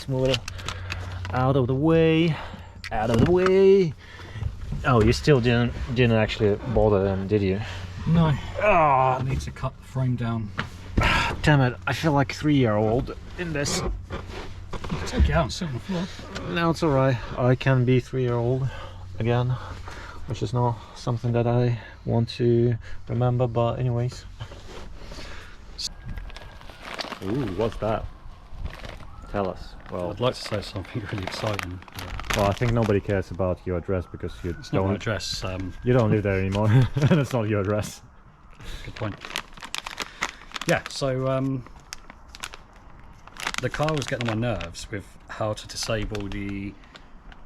Let's move it out of the way. Out of the way. Oh, you still didn't actually bother them, did you? No. I need to cut the frame down. Damn it, I feel like 3-year-old in this. Take it out and sit on the floor. No, it's alright. I can be 3-year-old again, which is not something that I want to remember, but anyways. Ooh, what's that? Tell us. Well, I'd like to say something really exciting. Well, I think nobody cares about your address because you It's not my address. You don't live there anymore. That's not your address. Good point. Yeah, so the car was getting on my nerves with how to disable the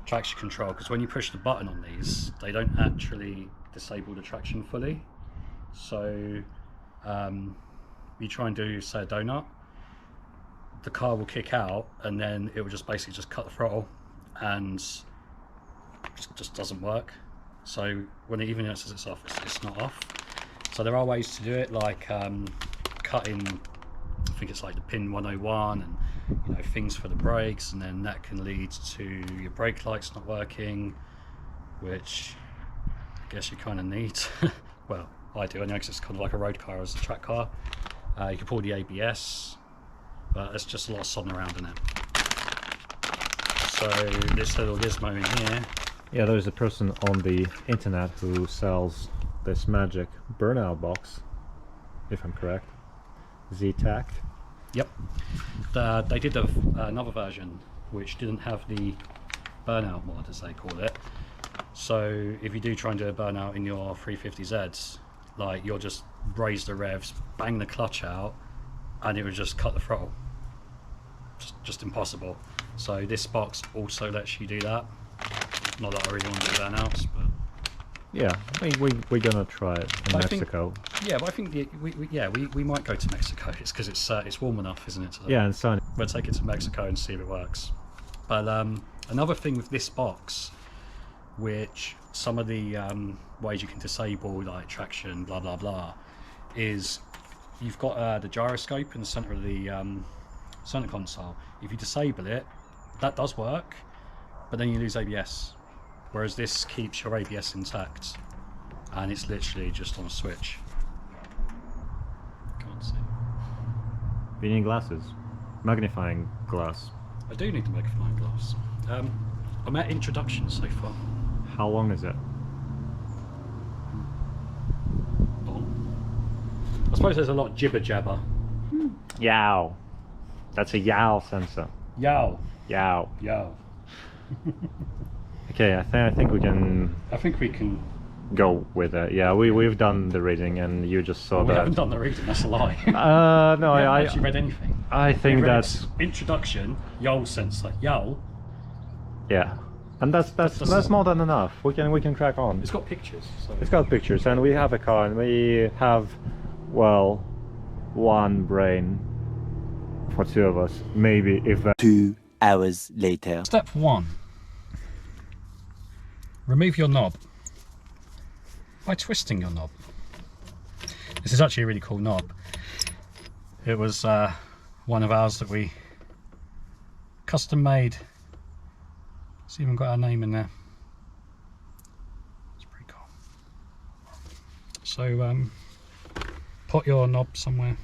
traction control, because when you push the button on these, they don't actually disable the traction fully. So you try and do, say, a donut, the car will kick out and then it will just basically just cut the throttle and just doesn't work. So when it even says it's off, it's not off. So there are ways to do it, like cutting, I think it's like the pin 101 and, you know, things for the brakes, and then that can lead to your brake lights not working, which I guess you kind of need. Well, I do anyway, because it's kind of like a road car as a track car. You can pull the ABS, but it's just a lot of sodding around in it. So this little gizmo in here. Yeah, there's a person on the internet who sells this magic burnout box, if I'm correct. ZTech. Yep. They did another version which didn't have the burnout mod, as they call it. So if you do try and do a burnout in your 350Zs, like, you'll just raise the revs, bang the clutch out, and it would just cut the throttle. Just impossible. So this box also lets you do that. Not that I really want to do burnouts, but yeah, we're gonna try it in Mexico. Yeah, but I think we might go to Mexico. It's because it's warm enough, isn't it? Yeah, and sunny. We'll take it to Mexico and see if it works. But another thing with this box, which some of the ways you can disable, like traction, blah blah blah, is you've got the gyroscope in the center of the center console. If you disable it, that does work, but then you lose ABS. Whereas this keeps your ABS intact, and it's literally just on a switch. Can't see. You need glasses, magnifying glass. I do need the magnifying glass. I'm at introduction so far. How long is it? I suppose there's a lot of jibber jabber. Yow. That's a yow sensor. Yow. Yow. Yow. Okay, I think we can. I think we can go with it. Yeah, we've done the reading, and you just saw that. We haven't done the reading. That's a lie. No, I haven't actually read anything. I think that's introduction. Yow sensor. Yow. Yeah, and that's more than enough. We can crack on. It's got pictures. So. It's got pictures, and we have a car, and we have, well, one brain for two of us, maybe, if that. 2 hours later. Step 1. Remove your knob by twisting your knob. This is actually a really cool knob. It was one of ours that we custom made. It's even got our name in there. It's pretty cool. So put your knob somewhere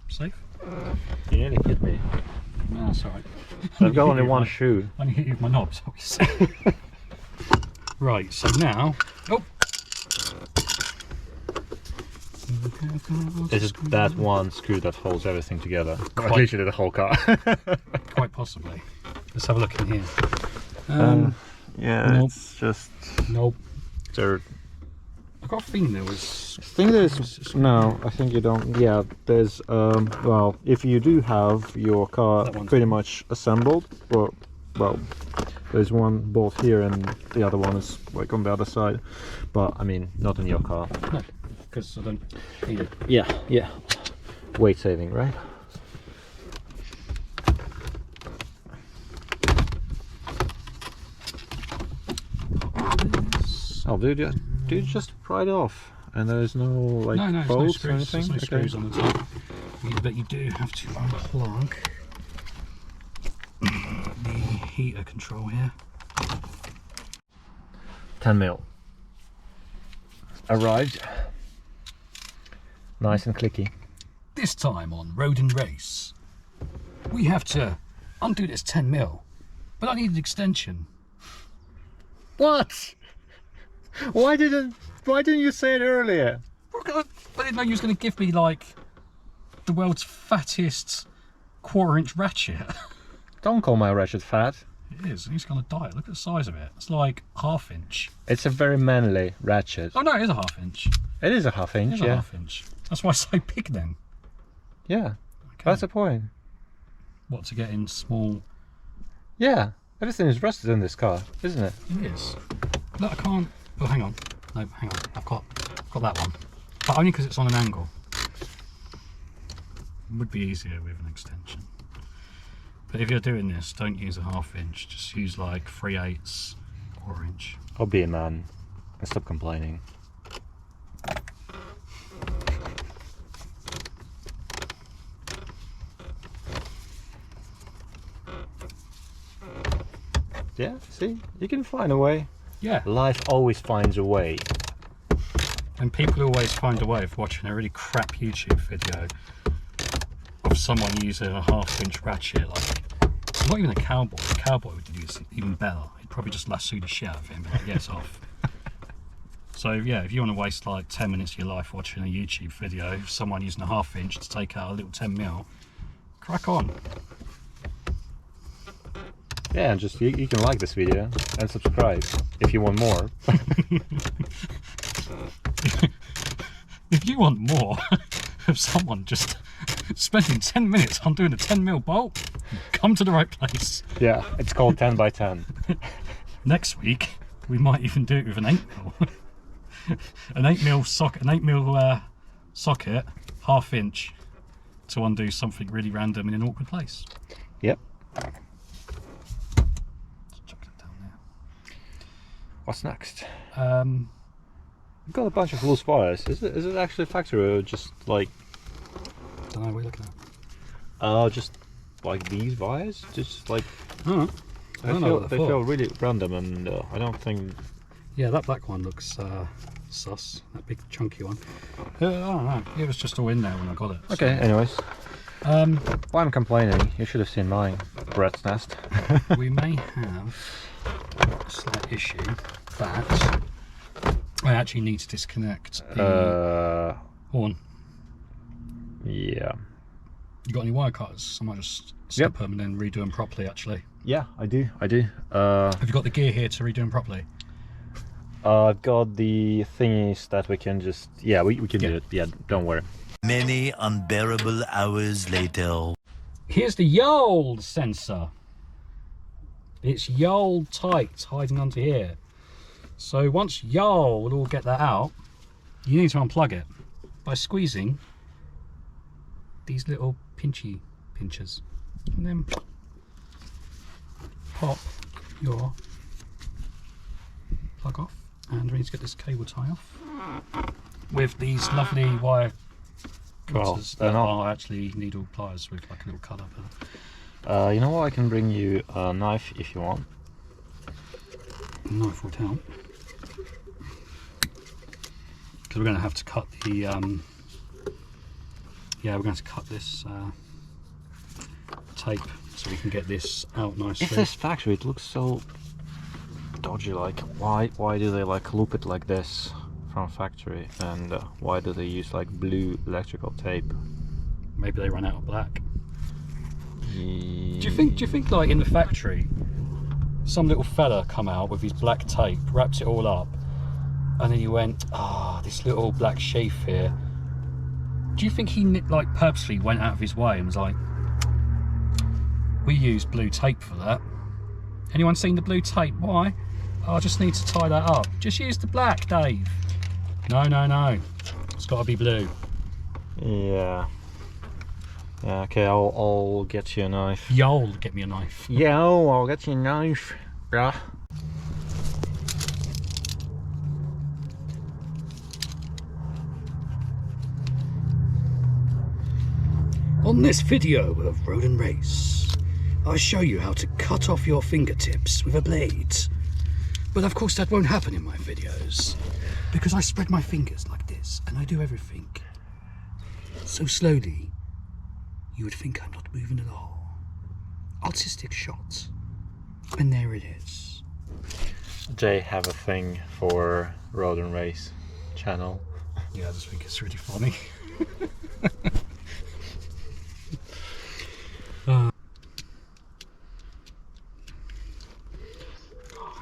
safe. You nearly hit me. No, that's alright. I've got only one shoe. I only hit you with my knob, so we see. Right, so now, this is that one screw that holds everything together. Literally the whole car. Quite possibly. Let's have a look in here. Yeah, nope. It's just nope. Dirt. I got a feeling there was. I think there's no. I think you don't. Yeah, there's. Well, if you do have your car pretty much assembled, well, there's one bolt here and the other one is like on the other side, but I mean not in your car. No, because I don't need it. Yeah. Weight saving, right? Oh, dude, just pry it off, and there's no like bolts or anything. There's no screws on the top, but you do have to unplug. heater control here. 10mm. Arrived. Nice and clicky. This time on Road and Race, we have to undo this 10mm, but I need an extension. What? Why didn't you say it earlier? I didn't know you was going to give me like the world's fattest 1/4-inch ratchet. Don't call my ratchet fat. It is, and he's going to die. Look at the size of it. It's like 1/2 inch. It's a very manly ratchet. Oh no, it is a 1/2 inch. It is a 1/2 inch, It is a yeah. 1/2 inch. That's why it's so big then. Yeah, Okay. that's the point. What, to get in small? Yeah, everything is rusted in this car, isn't it? It is. Look, I can't. Oh, hang on. No, hang on. I've got that one, but only because it's on an angle. It would be easier with an extension. But if you're doing this, don't use a 1/2 inch. Just use like 3/8, 1/4 inch. I'll be a man and stop complaining. Yeah, see, you can find a way. Yeah. Life always finds a way. And people always find a way of watching a really crap YouTube video of someone using a 1/2 inch ratchet. Like, not even a cowboy. A cowboy would use it even better. He'd probably just lasso the shit out of him and be like, yeah, it's off. So yeah, if you want to waste like 10 minutes of your life watching a YouTube video of someone using a 1/2 inch to take out a little 10mm, crack on. Yeah, and just you can like this video and subscribe if you want more. If you want more of someone just spending 10 minutes on doing a 10mm bolt, come to the right place. Yeah, it's called 10 by 10. Next week we might even do it with an 8mm. An 8mm socket, socket, 1/2 inch, to undo something really random in an awkward place. Yep. Let's chuck it down there. What's next? Don't We've got a bunch of loose wires. Is it actually factory or just like? know what you're looking at. Just like these wires. Just like Oh, I don't know what they they're feel for. really random, and I don't think. Yeah, that black one looks sus. That big chunky one. I don't know. It was just all in there when I got it. so- Okay. Anyways, why I'm complaining? You should have seen mine. Rat's nest. We may have a slight issue that I actually need to disconnect the horn. Yeah. You got any wire cutters? I might just snip them and then redo them properly. Actually, Yeah, I do. have you got the gear here to redo them properly? I've got the thingies that we can just. Yeah, we can do it. Yeah, don't worry. Many unbearable hours later. Here's the YOLD sensor. It's YOLD tight, hiding under here. So once YOLD will all get that out, you need to unplug it by squeezing these little pinchers, and then pop your plug off. And we need to get this cable tie off with these lovely wire Well, cutters they're that not. are actually needle pliers with like a little cut up. You know what? I can bring you a knife if you want. Knife would help, because we're going to have to cut the yeah, we're going to cut this tape so we can get this out nicely. If this factory, it looks so dodgy. Like, why do they like loop it like this from factory, and why do they use like blue electrical tape? Maybe they run out of black. Do you think like in the factory, some little fella come out with his black tape, wrapped it all up, and then he went, this little black sheath here. Do you think he like purposely went out of his way and was like, we use blue tape for that? Anyone seen the blue tape? Why? I just need to tie that up. Just use the black, Dave. No. It's got to be blue. Yeah. Yeah. Okay. I'll get you a knife. Y'all get me a knife. Yo, I'll get you a knife. Yeah. On this video of Road and Race, I'll show you how to cut off your fingertips with a blade. But of course that won't happen in my videos, because I spread my fingers like this and I do everything so slowly you would think I'm not moving at all. Artistic shots. And there it is. They have a thing for road and race channel. Yeah, I just think it's really funny.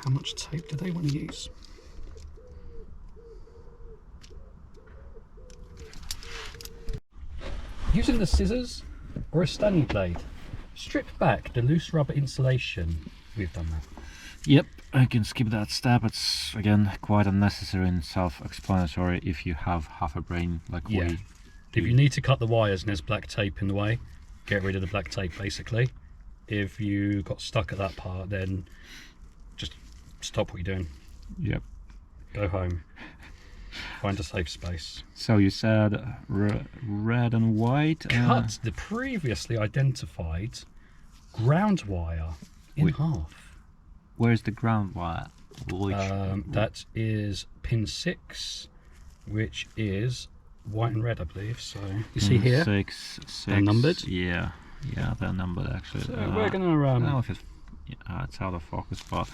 How much tape do they want to use? Using the scissors or a Stanley blade, strip back the loose rubber insulation. We've done that. Yep, I can skip that step. It's again quite unnecessary and self-explanatory if you have half a brain like we. If you need to cut the wires and there's black tape in the way, get rid of the black tape basically. If you got stuck at that part, then just stop what you're doing. Yep. Go home. Find a safe space. So you said red and white. Cut the previously identified ground wire in half. Where's the ground wire? That is pin 6, which is white and red, I believe. So you see here, six. they're numbered. Yeah, they're numbered actually. So we're gonna I don't know if it's out of focus, but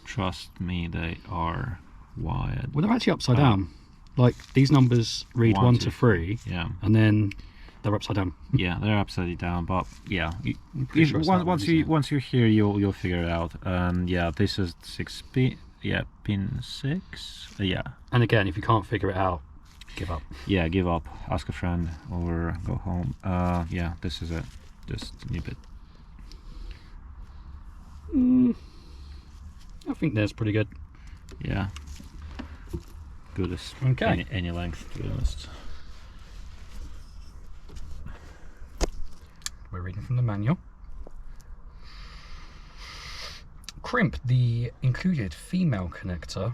trust me, they are wired. Well, they're actually upside down. Like these numbers read 1 to 3. Yeah. And then they're upside down. Yeah, they're upside down, but yeah, Sure once you're here, you'll figure it out. And yeah, this is 6 pin 6. Yeah. And again, if you can't figure it out, give up. Yeah, give up. Ask a friend or go home. Yeah, this is it. Just nip it. I think that's pretty good. Yeah. Good as any length, to be honest. We're reading from the manual. Crimp the included female connector.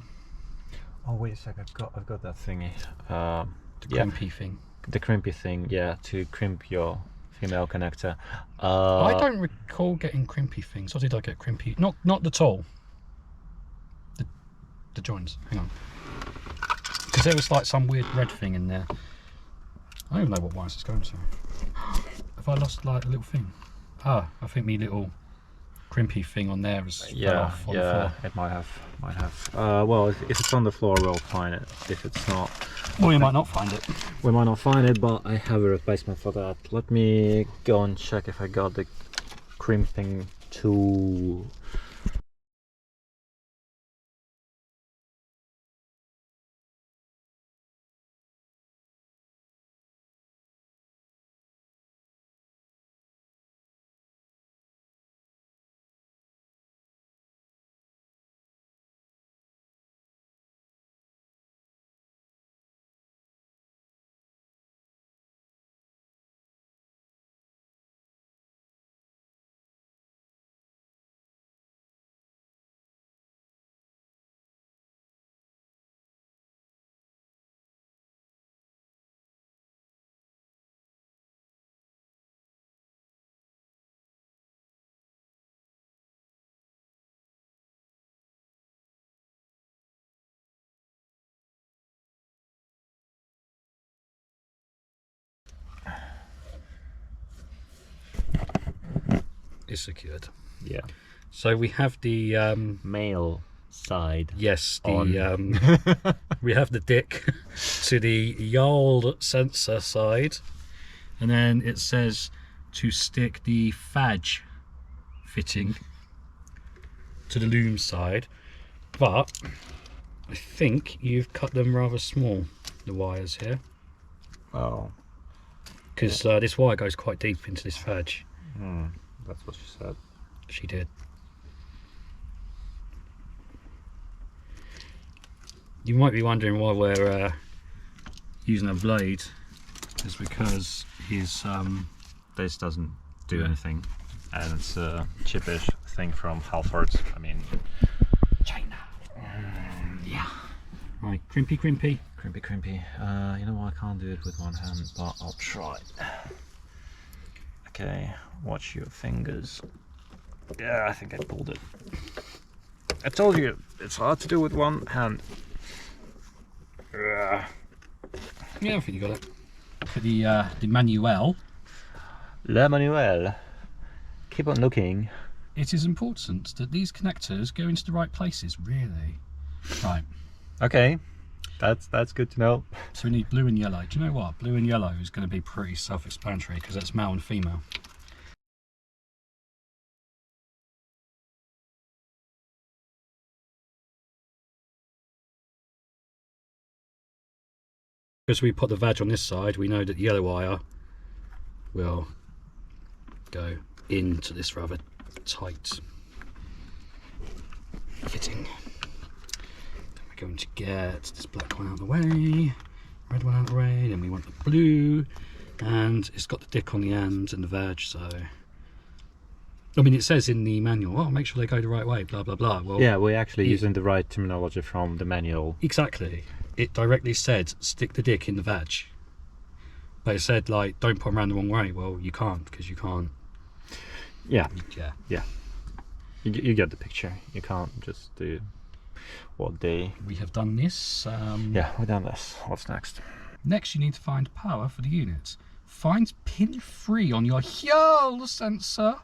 Oh wait a sec, I've got that thingy. The crimpy thing. The crimpy thing, yeah, to crimp your female connector. I don't recall getting crimpy things. Or did I get crimpy? Not the tool. The joints. Hang on. Because there was like some weird red thing in there. I don't even know what wires it's going to. Have I lost like a little thing? I think me little crimpy thing on there is fell off on the floor. It might have. Well, if it's on the floor, we'll find it. If it's not, well, you might not find it. We might not find it, but I have a replacement for that. Let me go and check if I got the crimping tool. Is secured. Yeah. So we have the Male side. yes, the we have the dick to the Yard sensor side, and then it says to stick the fadge fitting to the loom side, but I think you've cut them rather small, the wires here, Oh. because this wire goes quite deep into this fadge. That's what she said. She did. You might be wondering why we're using a blade. It's because his This doesn't do anything, and it's a cheapish thing from Halfords. I mean, China. Yeah. Right, crimpy. crimpy. You know what? I can't do it with one hand, but I'll try. Okay, watch your fingers. Yeah, I think I pulled it. I told you, it's hard to do with one hand. Yeah, I think you got it. For the manual. La Manuel. Keep on looking. It is important that these connectors go into the right places, really. Right. Okay, that's good to know. So we need blue and yellow. Do you know what? Blue and yellow is going to be pretty self-explanatory because that's male and female. Because we put the vag on this side, we know that the yellow wire will go into this rather tight fitting. Then we're going to get this black one out of the way, red one out of the way, then we want the blue, and it's got the dick on the end and the vag, so I mean it says in the manual, oh, make sure they go the right way, blah blah blah. Well, yeah, we're actually using the right terminology from the manual. Exactly. It directly said stick the dick in the vag, but it said like don't put them around the wrong way. Well, you can't, because you can't. Yeah. Yeah. You get the picture. You can't just do what they... We have done this. Yeah, we've done this. What's next? Next, you need to find power for the unit. Find pin 3 on your Hull sensor.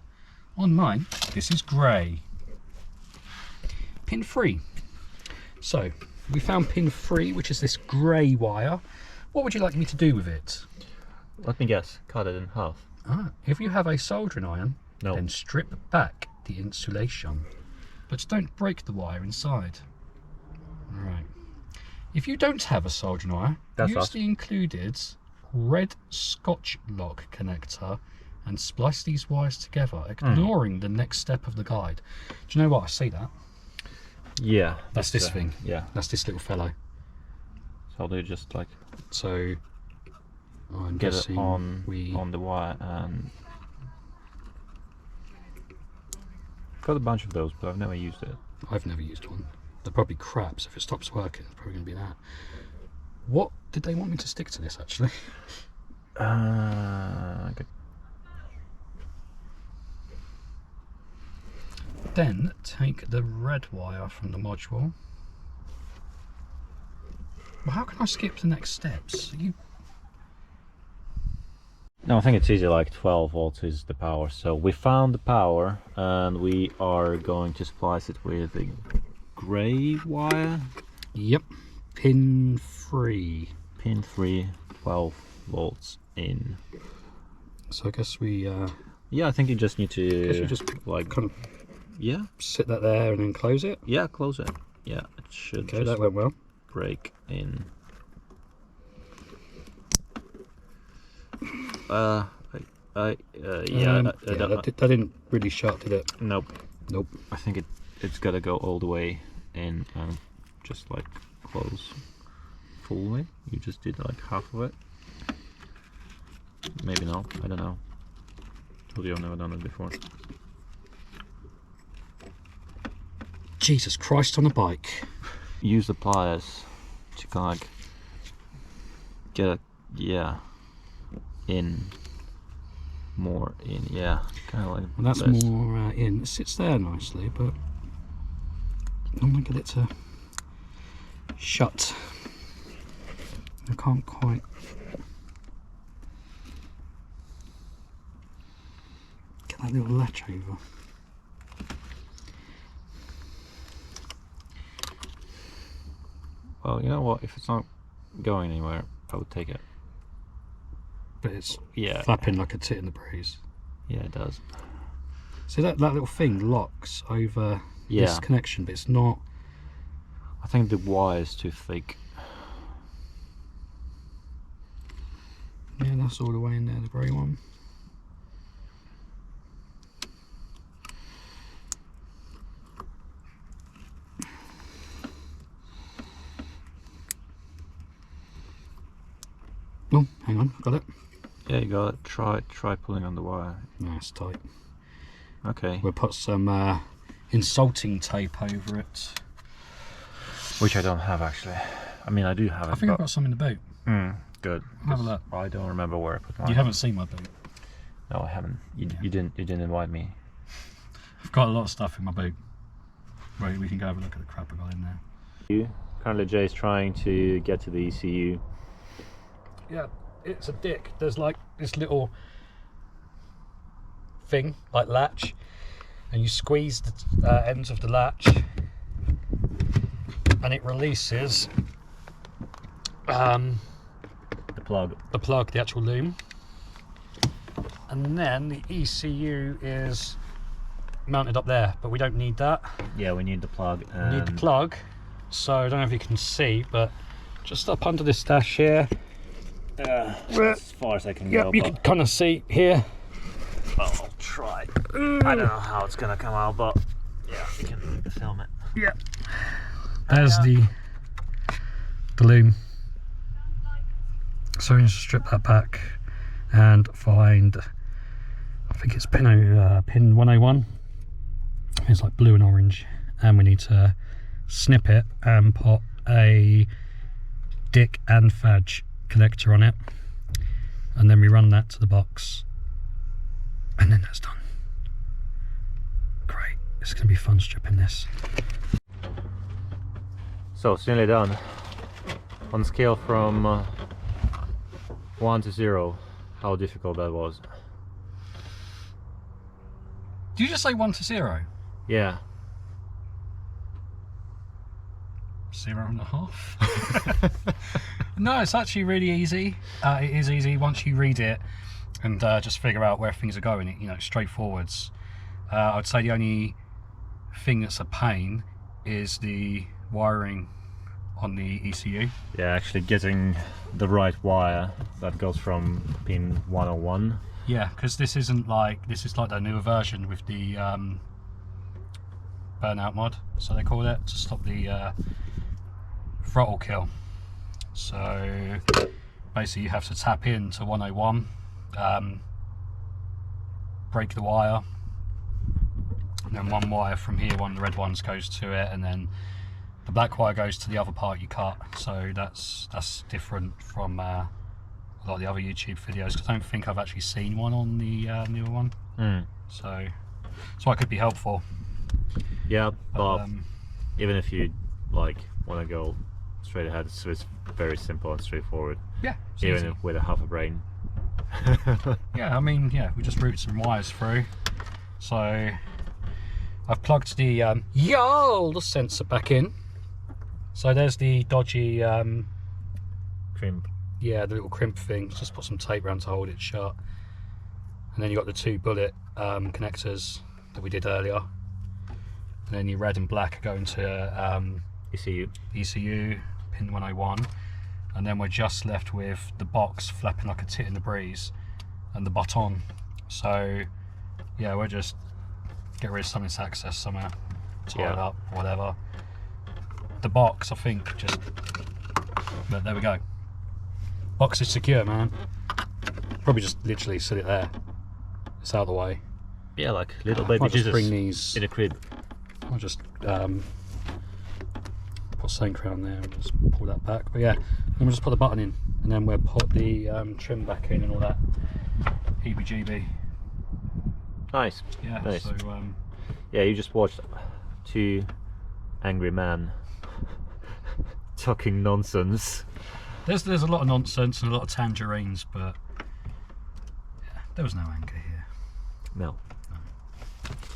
On mine, this is grey. Pin 3. So, we found pin 3, which is this grey wire. What would you like me to do with it? Let me guess. Cut it in half. If you have a soldering iron, No. then strip back the insulation, but don't break the wire inside. Right. If you don't have a soldering iron, use the included red Scotch lock connector and splice these wires together, ignoring the next step of the guide. Do you know what? I see that. Yeah. That's this thing. Yeah. That's this little fellow. So I'll do just like... So I'm get it guessing on the wire and... Got a bunch of those, but I've never used it. I've never used one. They're probably crap, so if it stops working, it's probably going to be that. What did they want me to stick to this, actually? Okay. Then take the red wire from the module. Well, how can I skip the next steps? No, I think it's easy, like 12 volts is the power. So we found the power and we are going to splice it with a grey wire. Yep, pin 3. Pin 3, 12 volts in. So I guess we... yeah, I think you just need to... guess you just like kind of... Yeah. Sit that there and then close it? Yeah, close it. Yeah, it should Okay, just that went well. break in. Yeah, that didn't really shut, did it? Nope. Nope. I think it's gotta go all the way in and just like close fully. You just did like half of it. Maybe not, I don't know. Told you I've never done it before. Jesus Christ on a bike. Use the pliers to kind of like get it, yeah, in more in, yeah, kind of like Well, that's this. more in. It sits there nicely, but I'm gonna get it to shut. I can't quite. Get that little latch over. Well, you know what? If it's not going anywhere, I would take it. But it's Yeah. flapping like a tit in the breeze. Yeah, it does. So that little thing locks over Yeah. this connection, but it's not. I think the wire is too thick. Yeah, that's all the way in there, the grey one. Oh, hang on, got it. Yeah, you got it. Try pulling on the wire. No, it's tight. Okay. We'll put some insulting tape over it. Which I don't have actually. I mean, I do have it. I think I've got some in the boot. Good. Have a look. I don't remember where I put mine. You haven't seen my boot. No, I haven't. You didn't invite me. I've got a lot of stuff in my boot. Right, we can go have a look at the crap I got in there. Currently Jay's trying to get to the ECU. Yeah, it's a dick. There's like this little thing, like latch, and you squeeze the ends of the latch and it releases The plug. the actual loom, and then the ECU is mounted up there, but we don't need that. Yeah, we need the plug. And We need the plug, so I don't know if you can see, but just up under this dash here, as far as I can yeah, go. you can kind of see here. I'll try. I don't know how it's gonna come out, but yeah, you can film it. Yeah. There's the loom. So we need to strip that back and find, I think it's pin 101. It's like blue and orange, and we need to snip it and put a Dick and Fadge connector on it, and then we run that to the box, and then that's done. Great, it's going to be fun stripping this. So it's nearly done. On a scale from 1 to 0, how difficult that was. Did you just say 1 to 0? Yeah. 0.5. No, it's actually really easy. It is easy once you read it and just figure out where things are going. You know, straightforwards. I'd say the only thing that's a pain is the wiring on the ECU. Yeah, actually getting the right wire that goes from pin 101. Yeah, because this is like the newer version with the burnout mod, so they call it, to stop the throttle kill. So basically you have to tap into 101, break the wire, and then one wire from here, one of the red ones, goes to it, and then the black wire goes to the other part you cut. So that's different from a lot of the other YouTube videos, because I don't think I've actually seen one on the newer one. So it could be helpful. Yeah, but even if you like want to go straight ahead, so it's very simple and straightforward. Yeah, even with a half a brain. Yeah, I mean, yeah, we just routed some wires through. So I've plugged the the sensor back in. So there's the dodgy Crimp. yeah, the little crimp thing. Just put some tape around to hold it shut. And then you got the 2 bullet connectors that we did earlier. And then your red and black are going to ECU. pin 101. And then we're just left with the box flapping like a tit in the breeze and the button. So yeah, we'll just get rid of some of this access somewhere, tie it up, whatever. The box, I think, but there we go. Box is secure, man. Probably just literally sit it there. It's out of the way. Yeah, like little baby I'll just Jesus bring these in a crib. I'll just put something around there and just pull that back. But yeah, then we'll just put the button in, and then we'll put the trim back in and all that heebie-jeebie. Nice. Yeah, nice. so yeah, you just watched 2 angry men talking nonsense. there's a lot of nonsense and a lot of tangerines, but yeah, there was no anger here. No.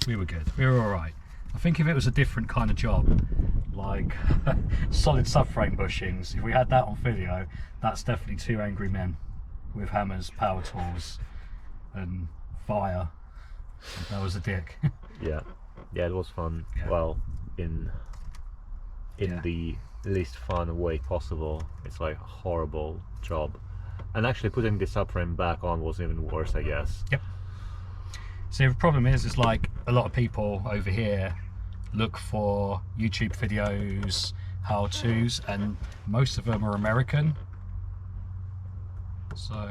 We were good. We were all right. I think if it was a different kind of job, like solid subframe bushings, if we had that on video, that's definitely 2 angry men with hammers, power tools, and fire. That was a dick. Yeah, it was fun. Yeah. Well, in the least fun way possible. It's like a horrible job, and actually putting the subframe back on was even worse, I guess. Yep. See, the problem is like a lot of people over here look for YouTube videos, how-tos, and most of them are American. So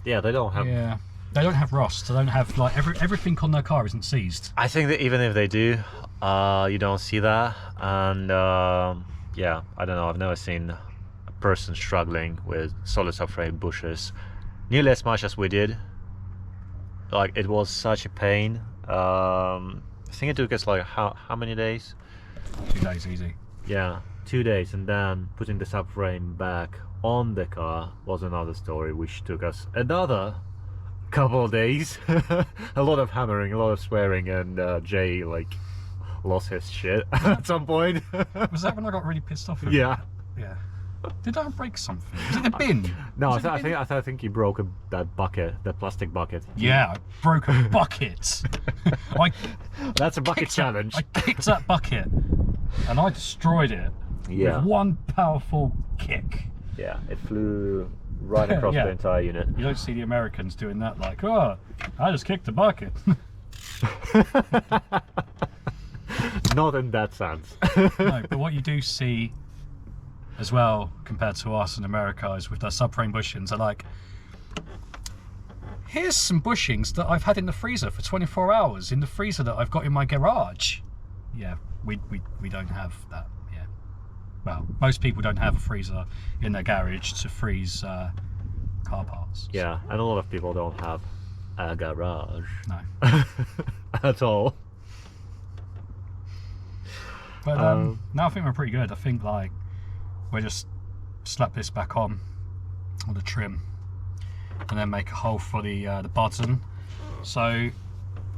Yeah, they don't have. yeah, they don't have rust. They don't have like everything on their car isn't seized. I think that even if they do, you don't see that, and yeah, I don't know. I've never seen a person struggling with solid subframe bushes nearly as much as we did. Like, it was such a pain, I think it took us like how many days? 2 days easy. Yeah, 2 days, and then putting the subframe back on the car was another story, which took us another couple of days. A lot of hammering, a lot of swearing, and Jay like lost his shit at some point. Was that when I got really pissed off? Yeah. Yeah. Did I break something? Was it the bin? No, Was it the bin? I think he broke that bucket, that plastic bucket. Yeah, I broke a bucket. That's a bucket challenge. I kicked that bucket and I destroyed it with one powerful kick. Yeah, it flew right across the entire unit. You don't see the Americans doing that, like, oh, I just kicked the bucket. Not in that sense. No, but what you do see as well, compared to us in America, is with their subframe bushings, they're like, here's some bushings that I've had in the freezer for 24 hours, in the freezer that I've got in my garage. Yeah, we don't have that, yeah. Well, most people don't have a freezer in their garage to freeze car parts. Yeah, and a lot of people don't have a garage. No. At all. But now I think we're pretty good. I think like we'll just slap this back on the trim and then make a hole for the button. So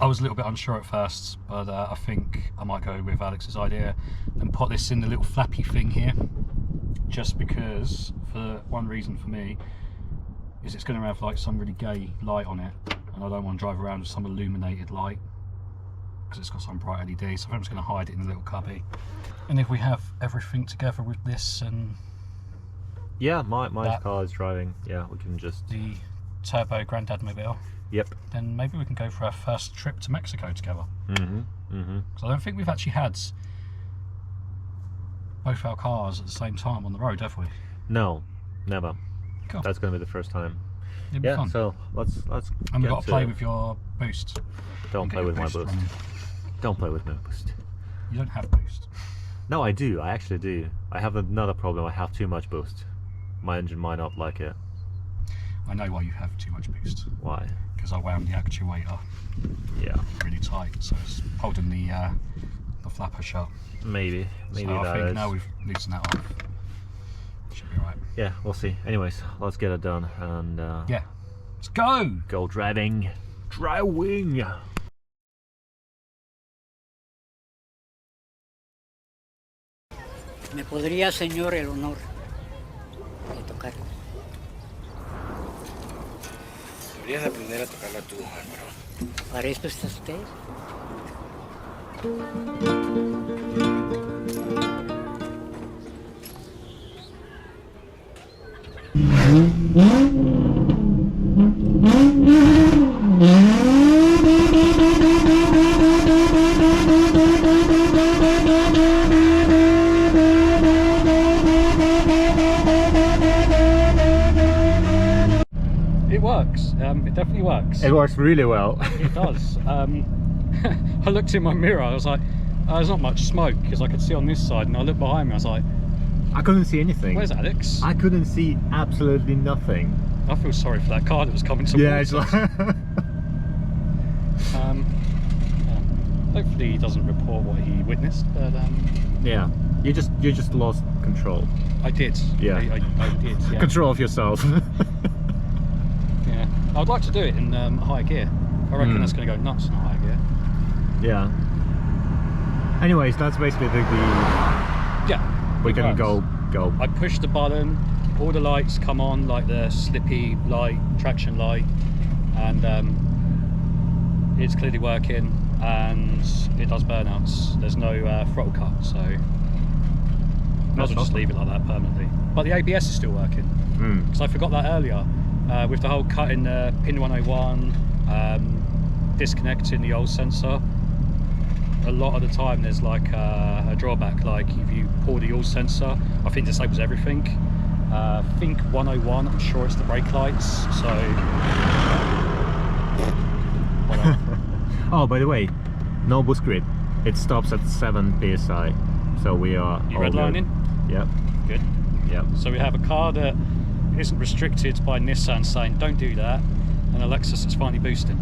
I was a little bit unsure at first, but I think I might go with Alex's idea and put this in the little flappy thing here, just because, for one reason for me, is it's going to have like some really gay light on it, and I don't want to drive around with some illuminated light because it's got some bright LED, so I'm just going to hide it in a little cubby. And if we have everything together with this and yeah, my car is driving, yeah, we can just the turbo Grandad Mobile, yep, then maybe we can go for our first trip to Mexico together. Because I don't think we've actually had both our cars at the same time on the road, have we? No, never. Cool. That's going to be the first time. It'd be fun. So let's and we've got to play with your boost. Don't play with my boost. Running. Don't play with my boost. You don't have boost. No, I do. I actually do. I have another problem. I have too much boost. My engine might not like it. I know why you have too much boost. Why? Because I wound the actuator. Yeah. Really tight, so it's holding the flapper shut. Maybe So that I think is. now we've loosened that off. Should be alright. Yeah, we'll see. Anyways, let's get it done and yeah, let's go. Go driving. Driving. ¿Me podría, señor, el honor de tocar? Deberías aprender a tocarla tú, Álvaro. ¿Para esto está usted? It works. It definitely works. It works really well. It does. I looked in my mirror, I was like, there's not much smoke, because I could see on this side, and I looked behind me, I was like, I couldn't see anything. where's Alex? I couldn't see absolutely nothing. I feel sorry for that car that was coming towards Yeah, it's us. like Yeah. Hopefully he doesn't report what he witnessed, but yeah, you just lost control. I did. Yeah. I did. Yeah. Control of yourself. Yeah. I'd like to do it in high gear. I reckon that's going to go nuts in high gear. Yeah. Anyways, that's basically the Yeah. we it can works. go. I push the button, all the lights come on, like the slippy light, traction light, and it's clearly working, and it does burnouts. There's no throttle cut, so might as well just leave it like that permanently. But the ABS is still working, because I forgot that earlier. With the whole cut in the pin 101, disconnecting the old sensor, a lot of the time there's like a drawback, like if you pull the old sensor, I think it disables everything. Think 101, I'm sure it's the brake lights, so Oh, by the way, no boost grid. It stops at 7 psi, so we are. you all good. redlining? Yep. Good. Yep. So we have a car that isn't restricted by Nissan saying don't do that, and a Lexus that's finally boosting.